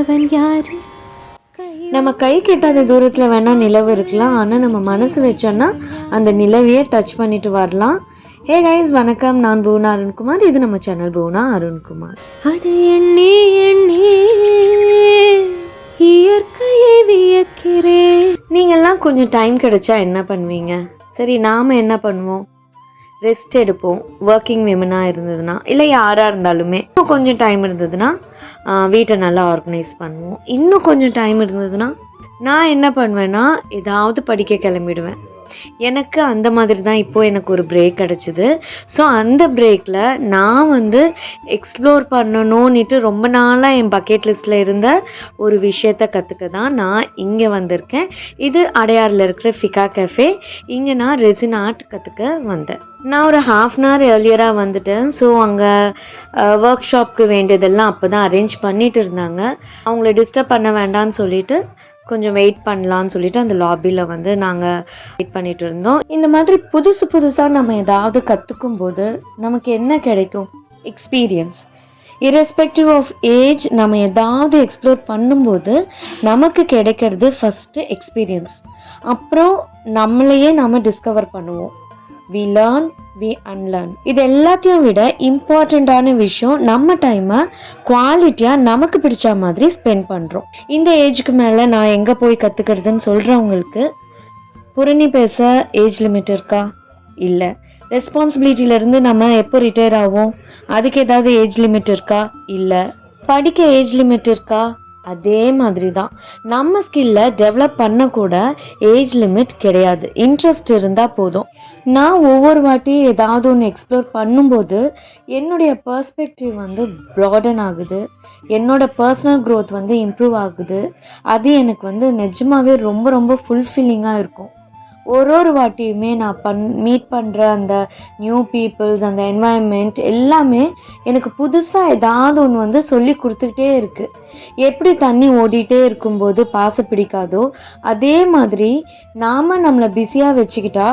வைத்தவன் யாரு? நம்ம கை கெட்டாத தூரத்தில் வேணால் நிலவு இருக்கலாம், ஆனால் நம்ம மனசு வச்சோன்னா அந்த நிலவையே டச் பண்ணிட்டு வரலாம். ஹே கைஸ், வணக்கம். நான் புவனா அருண்குமார். இது நம்ம சேனல் புவனா அருண்குமார். அது எண்ணி எண்ணி இயற்கையை வியக்கிறேன். நீங்கள்லாம் கொஞ்சம் டைம் கிடைச்சா என்ன பண்ணுவீங்க? சரி, நாம் என்ன பண்ணுவோம்? ரெஸ்ட் எடுப்போம். ஒர்க்கிங் விமனாக இருந்ததுன்னா, இல்லை யாராக இருந்தாலுமே இன்னும் கொஞ்சம் டைம் இருந்ததுன்னா வீட்டை நல்லா ஆர்கனைஸ் பண்ணுவோம். இன்னும் கொஞ்சம் டைம் இருந்ததுன்னா நான் என்ன பண்ணுவேன்னா ஏதாவது படிக்க கிளம்பிடுவேன். எனக்கு அந்த மாதிரி தான் இப்போது எனக்கு ஒரு பிரேக் கிடச்சிது. ஸோ அந்த பிரேக்கில் நான் எக்ஸ்ப்ளோர் பண்ணணும்னுட்டு ரொம்ப நாளாக என் பக்கெட் லிஸ்ட்டில் இருந்த ஒரு விஷயத்தை கற்றுக்க தான் நான் இங்கே வந்திருக்கேன். இது அடையாறில் இருக்கிற ஃபிகா கேஃபே. இங்கே நான் ரெசின் ஆர்ட் கற்றுக்க வந்தேன். நான் ஒரு ½ அன் ஹவர் ஏர்லியராக வந்துட்டேன். ஸோ அங்கே ஒர்க் ஷாப்க்கு வேண்டியதெல்லாம் அப்போ தான் அரேஞ்ச் பண்ணிகிட்டு இருந்தாங்க. அவங்கள டிஸ்டர்ப் பண்ண வேண்டாம்னு சொல்லிவிட்டு கொஞ்சம் வெயிட் பண்ணலான்னு சொல்லிட்டு அந்த லாபியில் நாங்கள் வெயிட் பண்ணிட்டு இருந்தோம். இந்த மாதிரி புதுசாக நம்ம ஏதாவது கற்றுக்கும் போது நமக்கு என்ன கிடைக்கும்? எக்ஸ்பீரியன்ஸ். இரெஸ்பெக்டிவ் ஆஃப் ஏஜ் நம்ம ஏதாவது எக்ஸ்ப்ளோர் பண்ணும்போது நமக்கு கிடைக்கிறது ஃபஸ்ட்டு எக்ஸ்பீரியன்ஸ். அப்புறம் நம்மளையே நம்ம டிஸ்கவர் பண்ணுவோம். we learn, we unlearn. இது எல்லாத்தையும் விட இம்பார்ட்டண்ட்டான விஷயம், நம்ம டைமை குவாலிட்டியாக நமக்கு பிடிச்ச மாதிரி ஸ்பெண்ட் பண்ணுறோம். இந்த ஏஜுக்கு மேலே நான் எங்கே போய் கற்றுக்கிறதுன்னு சொல்கிறவங்களுக்கு புரணி பேச ஏஜ் லிமிட் இருக்கா? இல்லை. ரெஸ்பான்சிபிலிட்டியிலேருந்து நம்ம எப்போ ரிட்டையர் ஆகும்? அதுக்கு ஏதாவது ஏஜ் லிமிட் இருக்கா? இல்லை. படிக்க ஏஜ் லிமிட் இருக்கா? அதே மாதிரி தான் நம்ம ஸ்கில்லை டெவலப் பண்ணக்கூட ஏஜ் லிமிட் கிடையாது. இன்ட்ரெஸ்ட் இருந்தால் போதும். நான் ஒவ்வொரு வாட்டியும் ஏதாவது ஒன்று எக்ஸ்ப்ளோர் பண்ணும்போது என்னுடைய பர்ஸ்பெக்டிவ் ப்ராடன் ஆகுது. என்னோடய பர்சனல் க்ரோத் இம்ப்ரூவ் ஆகுது. அது எனக்கு நிஜமாகவே ரொம்ப ரொம்ப ஃபுல்ஃபில்லிங்காக இருக்கும். ஒரு வாட்டியுமே நான் மீட் பண்ணுற அந்த நியூ பீப்புள்ஸ், அந்த என்வாயன்மெண்ட் எல்லாமே எனக்கு புதுசாக ஏதாவது ஒன்று சொல்லி கொடுத்துக்கிட்டே இருக்குது. எப்படி தண்ணி ஓடிட்டே இருக்கும்போது பாச பிடிக்காதோ அதே மாதிரி நாம் நம்மளை பிஸியாக வச்சுக்கிட்டா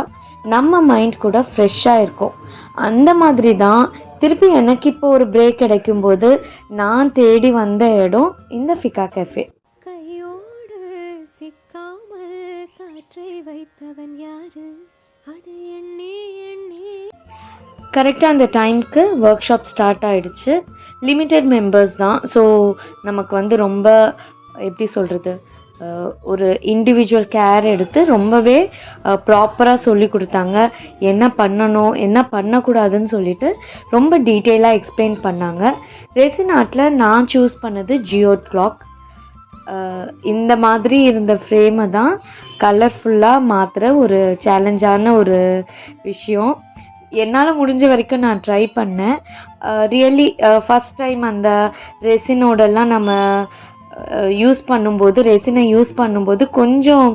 நம்ம மைண்ட் கூட ஃப்ரெஷ்ஷாக இருக்கும். அந்த மாதிரி தான் திருப்பி எனக்கு இப்போ ஒரு பிரேக் கிடைக்கும்போது நான் தேடி வந்த இடம் இந்த ஃபிகா கேஃபே. வைத்தவன் யாரு? அது எண்ணி எண்ணி. கரெக்டாக அந்த டைமுக்கு ஒர்க் ஷாப் ஸ்டார்ட் ஆகிடுச்சு. லிமிட்டட் மெம்பர்ஸ் தான். ஸோ நமக்கு ரொம்ப எப்படி சொல்கிறது, ஒரு இண்டிவிஜுவல் கேர் எடுத்து ரொம்பவே ப்ராப்பராக சொல்லி கொடுத்தாங்க. என்ன பண்ணணும் என்ன பண்ணக்கூடாதுன்னு சொல்லிட்டு ரொம்ப டீட்டெயிலாக எக்ஸ்பிளைன் பண்ணாங்க. ரெசின் ஆர்ட்டில் நான் சூஸ் பண்ணது ஜியோட் கிளாக். இந்த மாதிரி இருந்த ஃப்ரேமை தான் கலர்ஃபுல்லாக மாற்றுற ஒரு சேலஞ்சான ஒரு விஷயம். என்னால் முடிஞ்ச வரைக்கும் நான் ட்ரை பண்ணேன். ரியலி ஃபஸ்ட் டைம் அந்த ரெசினோடெல்லாம் நம்ம ரெசினை யூஸ் பண்ணும்போது கொஞ்சம்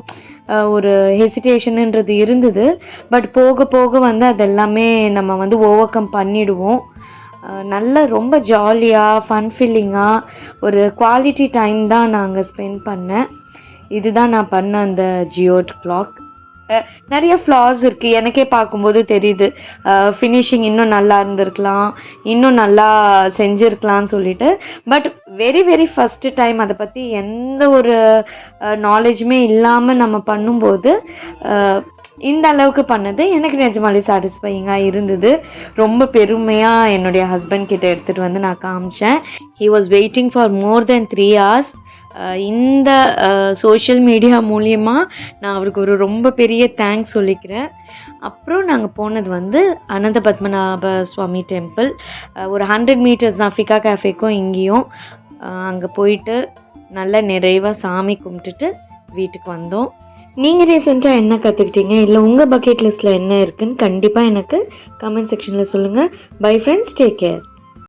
ஒரு ஹெசிடேஷனுன்றது இருந்தது. பட் போக போக அதெல்லாமே நம்ம ஓவர் கம் பண்ணிடுவோம். நல்ல ரொம்ப ஜாலியாக ஃபன்ஃபில்லிங்காக ஒரு குவாலிட்டி டைம் தான் நாங்கள் ஸ்பெண்ட் பண்ணேன். இதுதான் நான் பண்ண அந்த ஜியோட் கிளாக். நிறைய ஃப்ளாஸ் இருக்குது, எனக்கே பார்க்கும்போது தெரியுது. ஃபினிஷிங் இன்னும் நல்லா இருந்திருக்கலாம், இன்னும் நல்லா செஞ்சுருக்கலான்னு சொல்லிட்டு. பட் வெரி ஃபஸ்ட்டு டைம் அதை பற்றி எந்த ஒரு நாலேஜுமே இல்லாமல் நம்ம பண்ணும்போது இந்த அளவுக்கு பண்ணது எனக்கு நிஜமாலே சாட்டிஸ்ஃபையிங்காக இருந்தது. ரொம்ப பெருமையாக என்னுடைய ஹஸ்பண்ட் கிட்ட எடுத்துகிட்டு நான் காமிச்சேன். He was waiting for more then 3 hours. இந்த சோஷியல் மீடியா மூலியமாக நான் அவருக்கு ஒரு ரொம்ப பெரிய தேங்க்ஸ் சொல்லிக்கிறேன். அப்புறம் நாங்கள் போனது அனந்த பத்மநாப சுவாமி டெம்பிள். ஒரு 100 meters தான் ஃபிகா கேஃபேக்கும் இங்கேயும். அங்கே போயிட்டு நல்ல நிறைவாக சாமி கும்பிட்டுட்டு வீட்டுக்கு வந்தோம். நீங்கள் ரீசெண்டாக என்ன கற்றுக்கிட்டீங்க, இல்லை உங்கள் பக்கெட் லிஸ்ட்டில் என்ன இருக்குதுன்னு கண்டிப்பாக எனக்கு கமெண்ட் செக்ஷனில் சொல்லுங்கள். Bye friends, take care.